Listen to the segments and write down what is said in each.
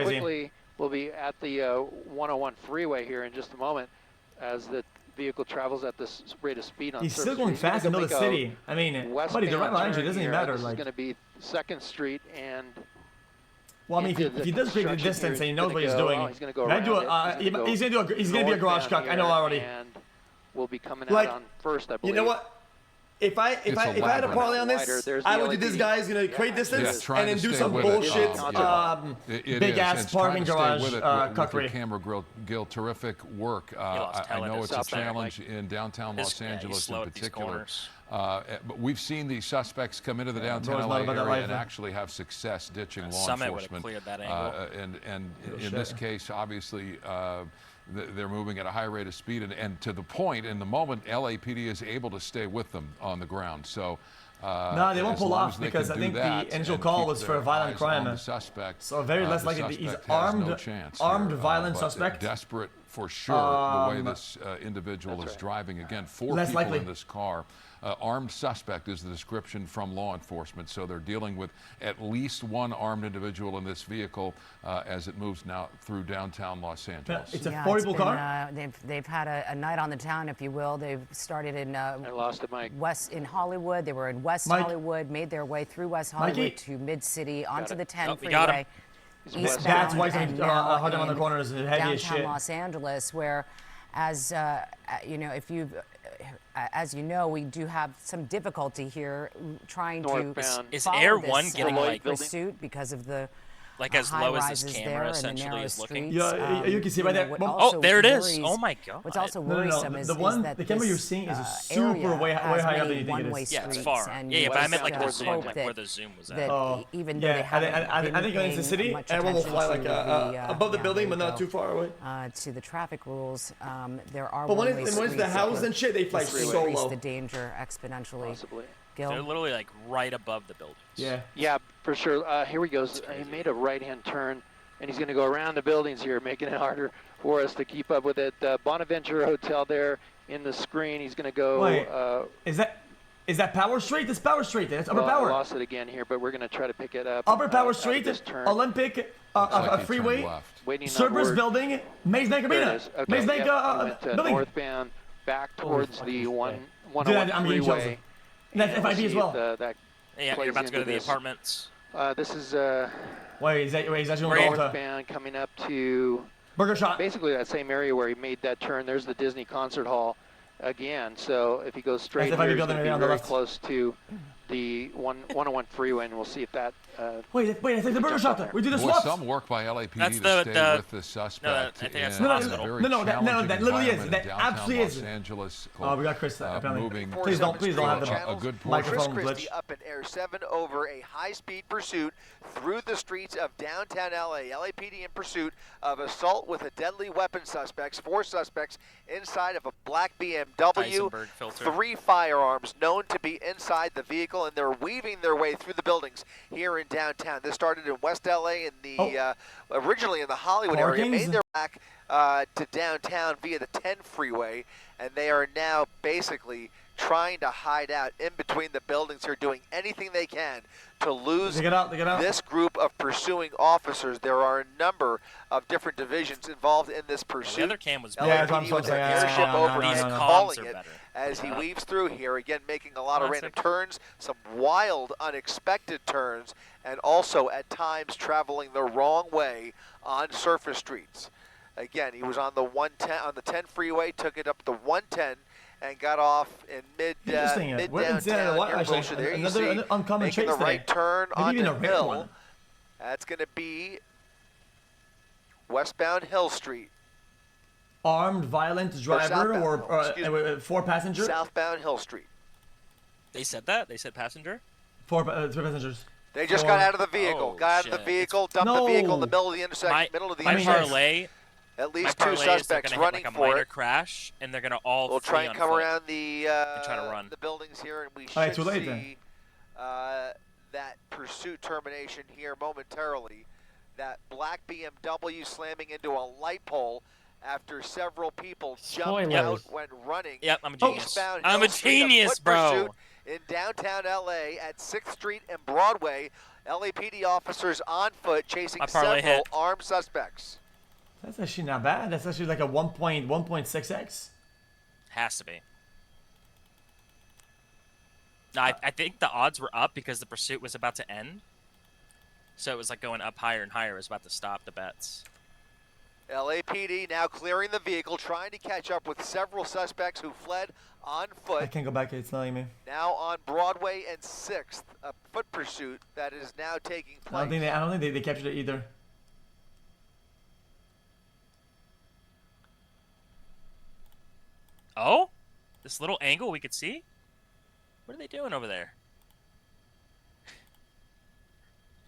Quickly, we'll be at the 101 freeway here in just a moment as the vehicle travels at this rate of speed on. He's still going fast in the middle of the city. I mean, buddy, the right behind you doesn't even matter. This like, is going to be 2nd Street and. Well, I mean, if he does create the distance and he knows what he's doing, he's going to he's going to be a garage truck. I know already. And we'll be coming out on first, I believe. You know what? If I had a parlay on this, I would do this guy's gonna create distance and then do some bullshit big ass parking garage cuckery. Camera Gil, terrific work. I know it's a challenge in downtown Los Angeles in particular. But we've seen these suspects come into the downtown LA area and actually have success ditching law enforcement. And in this case, obviously, they're moving at a high rate of speed, and to the point, in the moment, LAPD is able to stay with them on the ground. So, no, they won't pull off because I think the initial call was for a violent crime. So very less likely he's armed violent suspect. Desperate for sure the way this individual is driving. Again, 4 people in this car. Armed suspect is the description from law enforcement, so they're dealing with at least one armed individual in this vehicle as it moves now through downtown Los Angeles. It's a 4-people car? They've had a night on the town, if you will. They've started in in Hollywood. They were in West Hollywood, made their way through West Hollywood to Mid-City, onto the 10 freeway. That's why he's hugging on the corners and heavy as shit. Downtown Los Angeles, where, as you know, as you know, we do have some difficulty here trying to is Air 1 getting like pursuit because of the as low as this camera essentially is looking? Yeah, you can see right there. Oh, there it is. Oh my God. What's also worrisome is that the camera you're seeing is super way higher than you think it is. Yeah, it's far. Yeah, but I meant like the zoom, like where the zoom was at. Even though they haven't I think into the city, everyone will fly like above the building, but not too far away. To the traffic rules, there are. But when it's the house and shit, they fly so low. The danger exponentially. Possibly. They're literally like right above the buildings. Yeah, for sure. Here he goes. He made a right-hand turn, and he's going to go around the buildings here, making it harder for us to keep up with it. Bonaventure Hotel there in the screen. He's going to go. Wait, is that Power Street? That's Power Street. That's Upper Power. I lost it again here, but we're going to try to pick it up. Upper Power Street, Olympic, freeway, Cerberus Building, Maze Bank Arena, Maze Bank Building. Northbound, back towards the 101 freeway. And that's FIB as well. Yeah, you're about to go to the apartments. This is he's actually northbound coming up to Burger Shot. Basically that same area where he made that turn. There's the Disney Concert Hall again. So if he goes straight here, he's going to be very close to the 101 freeway, and we'll see if that. Wait! I think the Burger Shot there. We do the swaps. Some work by LAPD to stay with the suspect. No, I think that's no, that literally is. That absolutely is. Los Angeles. We got Chris. Moving. Please don't have a good microphone Chris glitch. Christie up in Air 7 over a high-speed pursuit through the streets of downtown LA. LAPD in pursuit of assault with a deadly weapon suspects. 4 suspects inside of a black BMW. 3 firearms known to be inside the vehicle, and they're weaving their way through the buildings here in downtown. This started in West LA in the originally in the Hollywood area, made their back to downtown via the 10 freeway, and they are now basically trying to hide out in between the buildings here, doing anything they can to lose this group of pursuing officers. There are a number of different divisions involved in this pursuit. The other cam was LAPD with an airship over here calling it as he weaves through here, again making a lot of random turns, some wild, unexpected turns, and also at times traveling the wrong way on surface streets. Again, he was on the 10 freeway, took it up the 110, and got off in mid downtown. Another uncommon chase making the right turn on the hill. That's going to be westbound Hill Street. Armed, violent driver or 4 passengers? Southbound Hill Street. They said that? They said passenger? 4 passengers. They just got out of the vehicle. Got out of the vehicle, dumped the vehicle in the middle of the intersection, middle of the intersection. At least 2 suspects running like a for minor it. crash, and they're gonna all. We'll try and come around the try to run the buildings here, and we should see that pursuit termination here momentarily. That black BMW slamming into a light pole after several people jumped out when running. Yep, I'm a genius. I'm a genius, bro. In downtown LA at 6th Street and Broadway. LAPD officers on foot chasing several armed suspects. That's actually not bad. That's actually like a 1.6x. Has to be. No, I think the odds were up because the pursuit was about to end. So it was like going up higher and higher. It was about to stop the bets. LAPD now clearing the vehicle, trying to catch up with several suspects who fled on foot. I can't go back, it's telling me. Now on Broadway and 6th, a foot pursuit that is now taking place. I don't think they captured it either. Oh? This little angle we could see? What are they doing over there?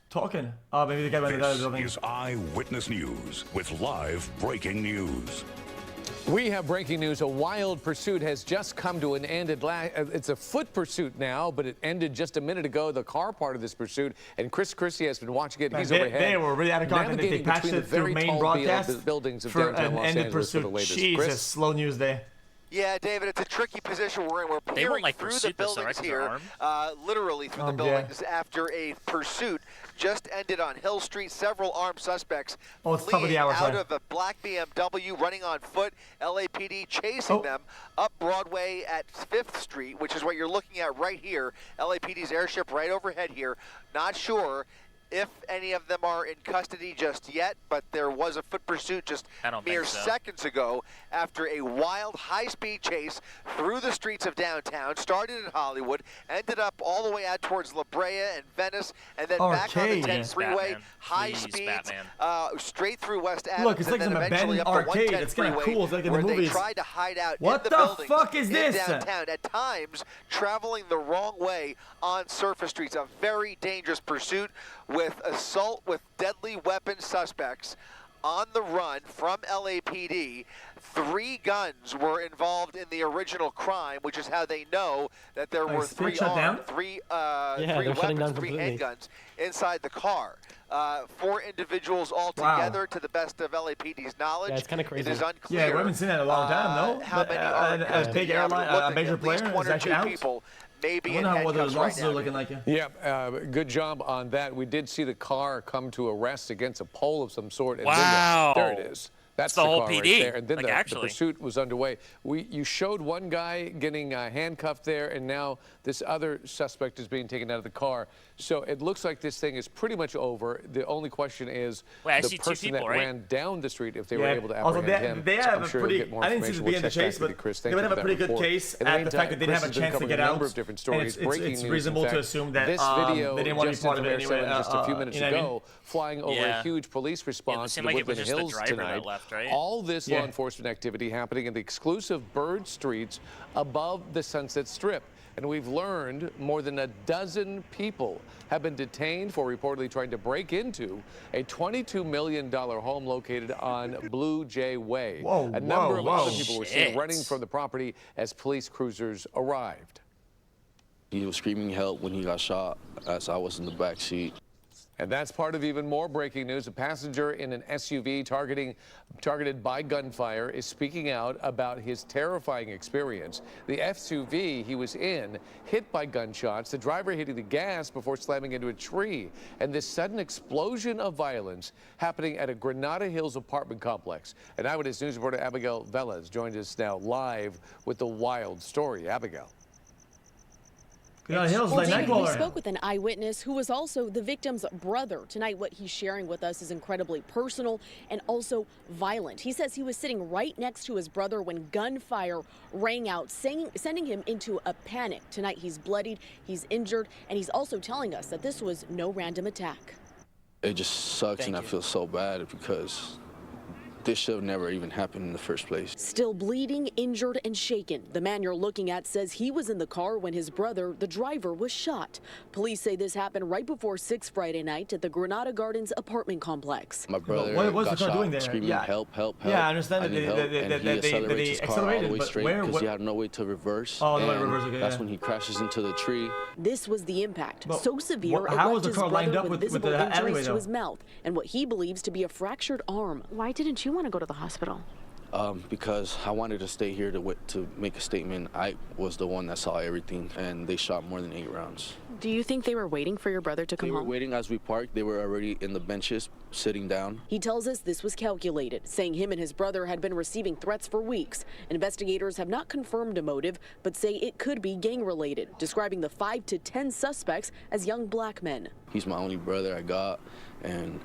Talking. Oh, maybe the guy went to the other building. This is Eyewitness News with live breaking news. We have breaking news. A wild pursuit has just come to an end. It's a foot pursuit now, but it ended just a minute ago, the car part of this pursuit. And Chris Christie has been watching it. He's overhead. They were really out of content. They patched it through main broadcast buildings of for downtown an Los ended Angeles pursuit. for the latest. Jesus, Chris? slow news day. Yeah, David, it's a tricky position we're in. We're peering through the buildings here, literally through the buildings after a pursuit just ended on Hill Street. Several armed suspects fleeing out of a black BMW, running on foot. LAPD chasing them up Broadway at 5th Street, which is what you're looking at right here. LAPD's airship right overhead here. Not sure if any of them are in custody just yet, but there was a foot pursuit just mere seconds ago after a wild high-speed chase through the streets of downtown, started in Hollywood, ended up all the way out towards La Brea and Venice, and then back on the 10 freeway, high speeds, straight through West Adams. Look, it's like some abandoned arcade. It's kind of cool. It's like in the movies. They tried to hide out what in the buildings fuck is this? Downtown, at times traveling the wrong way on surface streets. A very dangerous pursuit with assault with deadly weapon suspects on the run from LAPD. 3 guns were involved in the original crime, which is how they know that there were 3 weapons, 3 handguns inside the car. 4 individuals altogether, to the best of LAPD's knowledge. Yeah, it's kind of crazy. It is unclear. Yeah, we haven't seen that in a long time, no? How many are a big airline, a major player is actually out? People maybe I wonder what those losses are looking like. Yeah, good job on that. We did see the car come to a rest against a pole of some sort. And wow. There it is. That's the whole car PD. Right there. And then the pursuit was underway. You showed one guy getting handcuffed there, and now this other suspect is being taken out of the car. So it looks like this thing is pretty much over. The only question is the person that ran down the street, if they were able to apprehend him. They have a pretty, I didn't see this be in the chase, but they would have a pretty good case at the fact that they didn't have a chance to get out. It's reasonable to assume that this video they didn't want to be part of it anyway. Just a few minutes ago, flying over a huge police response to the Woodland Hills tonight. All this law enforcement activity happening in the exclusive Bird Streets above the Sunset Strip. And we've learned more than a dozen people have been detained for reportedly trying to break into a $22 million home located on Blue Jay Way. A number of other people were seen running from the property as police cruisers arrived. He was screaming help when he got shot as I was in the back seat. And that's part of even more breaking news. A passenger in an SUV targeted by gunfire is speaking out about his terrifying experience. The SUV he was in hit by gunshots, the driver hitting the gas before slamming into a tree. And this sudden explosion of violence happening at a Granada Hills apartment complex. And Eyewitness News reporter Abigail Velez joins us now live with the wild story. Abigail. Well, David, we spoke with an eyewitness who was also the victim's brother. Tonight, what he's sharing with us is incredibly personal and also violent. He says he was sitting right next to his brother when gunfire rang out, sending him into a panic. Tonight, he's bloodied, he's injured, and he's also telling us that this was no random attack. It just sucks, and I feel so bad because this should have never even happened in the first place. Still bleeding, injured, and shaken. The man you're looking at says he was in the car when his brother, the driver, was shot. Police say this happened right before 6 Friday night at the Granada Gardens apartment complex. My brother got shot, screaming help, help, help. Yeah, I understand that he accelerated his car all the way straight because he had no way to reverse. Oh, no way to reverse, okay, that's when he crashes into the tree. This was the impact, so severe it how left was the his car lined brother up with with visible the injuries alleyway, to his mouth and what he believes to be a fractured arm. Why didn't you want to go to the hospital? Because I wanted to stay here to make a statement. I was the one that saw everything, and they shot more than 8 rounds. Do you think they were waiting for your brother to come home? They were waiting as we parked. They were already in the benches, sitting down. He tells us this was calculated, saying him and his brother had been receiving threats for weeks. Investigators have not confirmed a motive, but say it could be gang-related, describing the 5 to 10 suspects as young black men. He's my only brother I got, and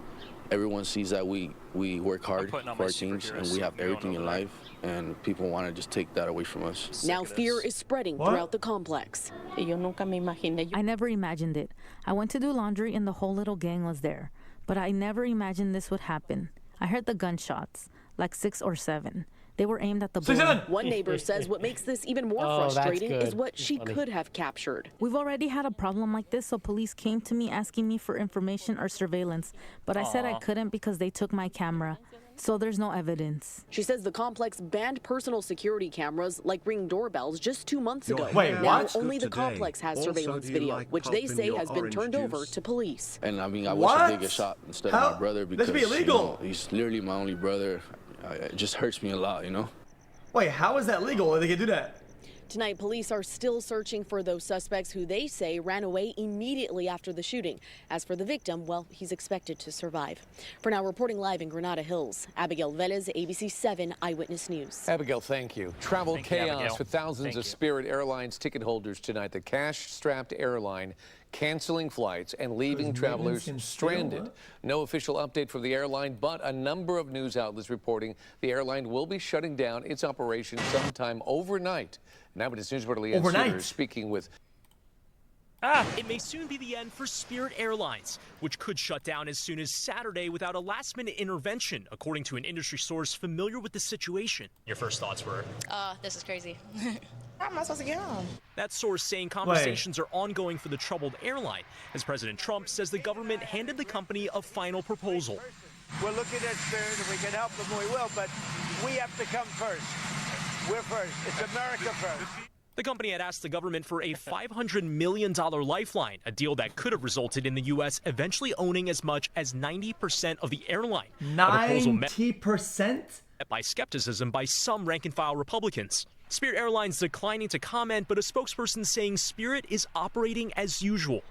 everyone sees that we work hard for our teams, and we have everything in life, and people want to just take that away from us. Now fear is spreading throughout the complex. I never imagined it. I went to do laundry and the whole little gang was there, but I never imagined this would happen. I heard the gunshots, like 6 or 7. They were aimed at the balloon. One neighbor says what makes this even more frustrating is what she could have captured. We've already had a problem like this, so police came to me asking me for information or surveillance, but I said I couldn't because they took my camera. So there's no evidence. She says the complex banned personal security cameras like Ring doorbells just 2 months ago. Wait, now what? only the complex has surveillance video, which they say has been turned over to police. And I mean, I wish I did get shot instead of my brother because That'd be illegal. He's literally my only brother. It just hurts me a lot, you know? Wait, how is that legal? They can do that? Tonight, police are still searching for those suspects who they say ran away immediately after the shooting. As for the victim, well, he's expected to survive. For now, reporting live in Granada Hills, Abigail Velez, ABC 7 Eyewitness News. Abigail, thank you. Travel chaos for thousands of Spirit Airlines ticket holders tonight. The cash-strapped airline canceling flights and leaving travelers stranded. No official update from the airline, but a number of news outlets reporting the airline will be shutting down its operation sometime overnight. Now, but it's News Reporter Leanne speaking with. It may soon be the end for Spirit Airlines, which could shut down as soon as Saturday without a last-minute intervention, according to an industry source familiar with the situation. Your first thoughts were? This is crazy. How am I supposed to get home? That source saying conversations are ongoing for the troubled airline, as President Trump says the government handed the company a final proposal. We're looking at Spirit. If we can help them, we will, but we have to come first. We're first. It's America first. The company had asked the government for a $500 million lifeline, a deal that could have resulted in the U.S. eventually owning as much as 90% of the airline. 90%? Met by skepticism by some rank-and-file Republicans. Spirit Airlines declining to comment, but a spokesperson saying Spirit is operating as usual.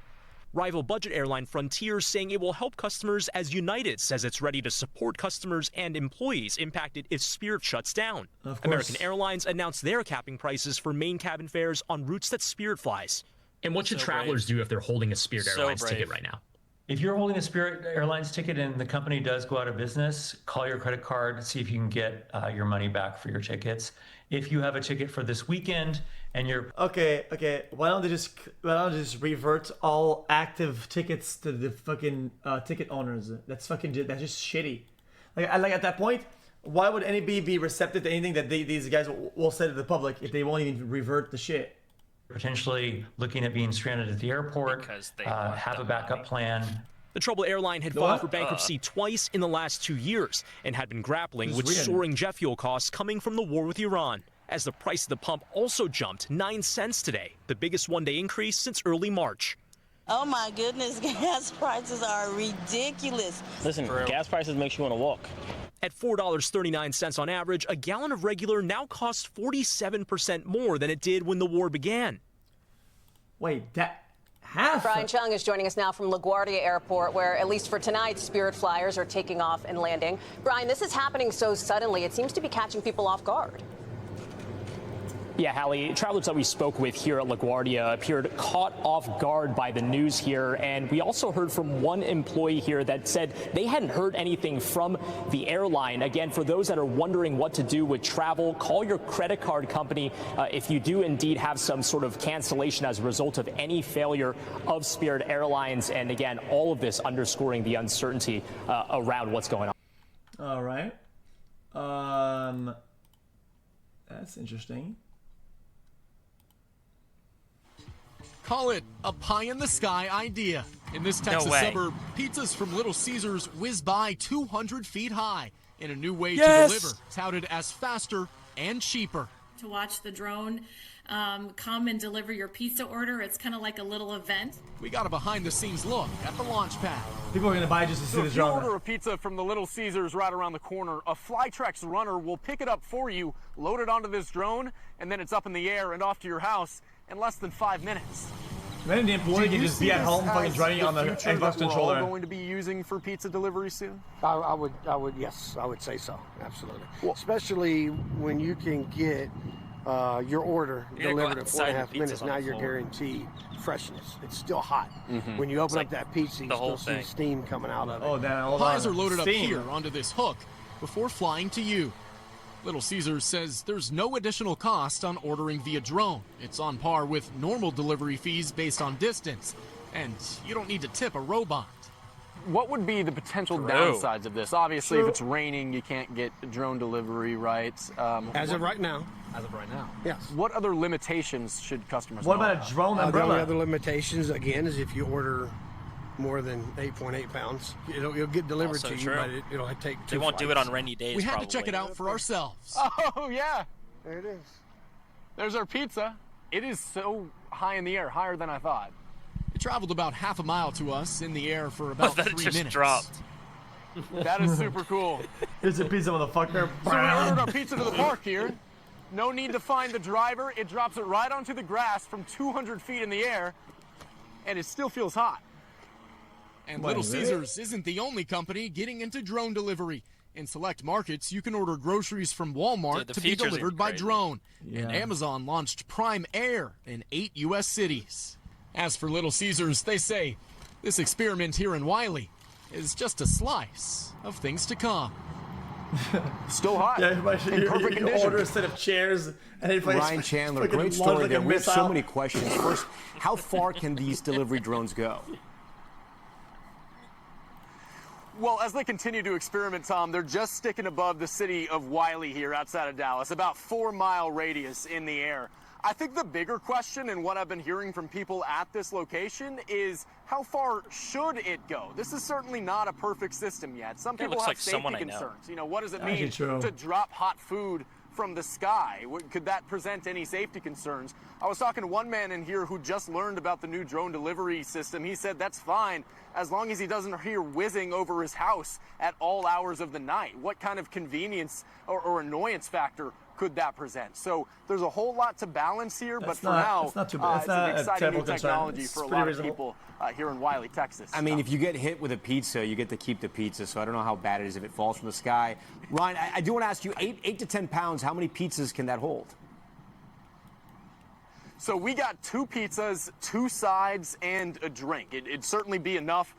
Rival budget airline Frontier saying it will help customers as United says it's ready to support customers and employees impacted if Spirit shuts down. American Airlines announced they're capping prices for main cabin fares on routes that Spirit flies. And what should travelers do if they're holding a Spirit Airlines ticket right now? If you're holding a Spirit Airlines ticket and the company does go out of business, call your credit card, see if you can get your money back for your tickets. If you have a ticket for this weekend and you're okay, why don't they just revert all active tickets to the fucking ticket owners? That's just shitty. Like at that point, why would anybody be receptive to anything that these guys will say to the public if they won't even revert the shit? Potentially looking at being stranded at the airport, have a backup plan. The troubled airline had filed for bankruptcy twice in the last 2 years and had been grappling with soaring jet fuel costs coming from the war with Iran, as the price of the pump also jumped 9 cents today, the biggest one-day increase since early March. Oh my goodness, gas prices are ridiculous. Listen, gas prices makes you want to walk. At $4.39 on average, a gallon of regular now costs 47% more than it did when the war began. Wait, that half? Brian Chung is joining us now from LaGuardia Airport, where, at least for tonight, Spirit flyers are taking off and landing. Brian, this is happening so suddenly, it seems to be catching people off guard. Yeah, Hallie, travelers that we spoke with here at LaGuardia appeared caught off guard by the news here. And we also heard from one employee here that said they hadn't heard anything from the airline. Again, for those that are wondering what to do with travel, call your credit card company if you do indeed have some sort of cancellation as a result of any failure of Spirit Airlines. And again, all of this underscoring the uncertainty around what's going on. All right. That's interesting. Call it a pie-in-the-sky idea. In this Texas suburb, pizzas from Little Caesars whiz by 200 feet high in a new way to deliver, touted as faster and cheaper. To watch the drone come and deliver your pizza order. It's kind of like a little event. We got a behind-the-scenes look at the launch pad. People are going to buy just to see the drone. If you order a pizza from the Little Caesars right around the corner, a Flytrex runner will pick it up for you, load it onto this drone, and then it's up in the air and off to your house in less than 5 minutes. Then the employee can just be at home fucking driving on the Xbox controller. Are we going to be using for pizza delivery soon? I would, yes, I would say so, absolutely. Well, especially when you can get your order delivered in 4.5 minutes. Now you're guaranteed freshness. It's still hot. When you open up that pizza, you still see steam coming out of it. Oh, damn! Hold Pies on. are loaded up here onto this hook before flying to you. Little Caesars says there's no additional cost on ordering via drone. It's on par with normal delivery fees based on distance, and you don't need to tip a robot. What would be the potential downsides of this? Obviously, if it's raining, you can't get drone delivery, right? As of right now. As of right now? Yes. What other limitations should customers What know about a drone umbrella? The only other limitations, again, is if you order more than 8.8 pounds, it'll get delivered to you, but it'll take 2 They won't do it on rainy days. We had to check it out for ourselves. Oh, yeah. There it is. There's our pizza. It is so high in the air, higher than I thought. It traveled about half a mile to us in the air for about 3 minutes. Just dropped. That is super cool. Here's a pizza, motherfucker. So we ordered our pizza to the park here. No need to find the driver. It drops it right onto the grass from 200 feet in the air, and it still feels hot. And Little Caesars isn't the only company getting into drone delivery. In select markets, you can order groceries from Walmart to be delivered by drone. And Amazon launched Prime Air in 8 U.S. cities. As for Little Caesars, they say this experiment here in Wiley is just a slice of things to come. Still hot. Yeah, you order a set of chairs and Ryan Chandler, great story there. We have so many questions. First, how far can these delivery drones go? Well, as they continue to experiment, Tom, they're just sticking above the city of Wiley here outside of Dallas, about 4-mile radius in the air. I think the bigger question, and what I've been hearing from people at this location, is how far should it go? This is certainly not a perfect system yet. Some people have safety concerns. You know, what does it mean to drop hot food from the sky? Could that present any safety concerns? I was talking to one man in here who just learned about the new drone delivery system. He said that's fine as long as he doesn't hear whizzing over his house at all hours of the night. What kind of convenience or annoyance factor could that present? So there's a whole lot to balance here, but for now, it's an exciting new technology for a lot of people here in Wiley, Texas. I mean, if you get hit with a pizza, you get to keep the pizza, so I don't know how bad it is if it falls from the sky. Ryan, I do want to ask you, 8 to 10 pounds, how many pizzas can that hold? So we got 2 pizzas, 2 sides, and a drink. It'd certainly be enough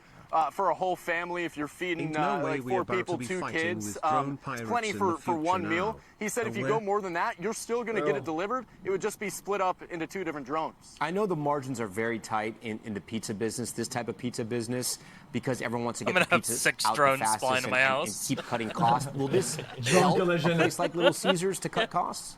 for a whole family if you're feeding like 4 people, 2 kids. It's plenty for one meal. He said if you go more than that, you're still going to get it delivered. It would just be split up into 2 different drones. I know the margins are very tight in the pizza business, this type of pizza business, because everyone wants to get the pizza out the fastest and keep cutting costs. Will this help a place like Little Caesars to cut costs?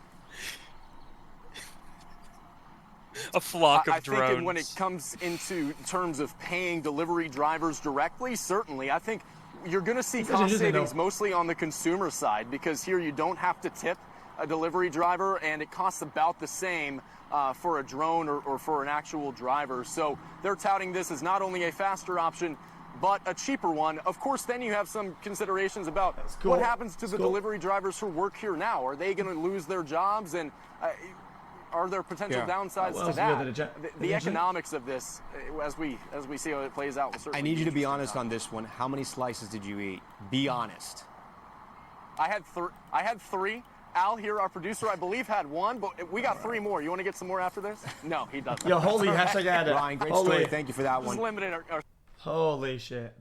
A flock of drones. I think when it comes into terms of paying delivery drivers directly, certainly. I think you're going to see cost savings mostly on the consumer side, because here you don't have to tip a delivery driver, and it costs about the same for a drone or for an actual driver. So they're touting this as not only a faster option, but a cheaper one. Of course, then you have some considerations about what happens to the delivery drivers who work here now. Are they going to lose their jobs? And are there potential downsides to that? The economics of this, as we see how it plays out, will certainly. I need you to be honest on this one. How many slices did you eat? Be honest. I had 3. Al here, our producer, I believe had 1, but we got 3 more. You want to get some more after this? No, he doesn't. Yo, holy hashtag ad. Ryan, great story. Thank you for that one. Just limited our Holy shit.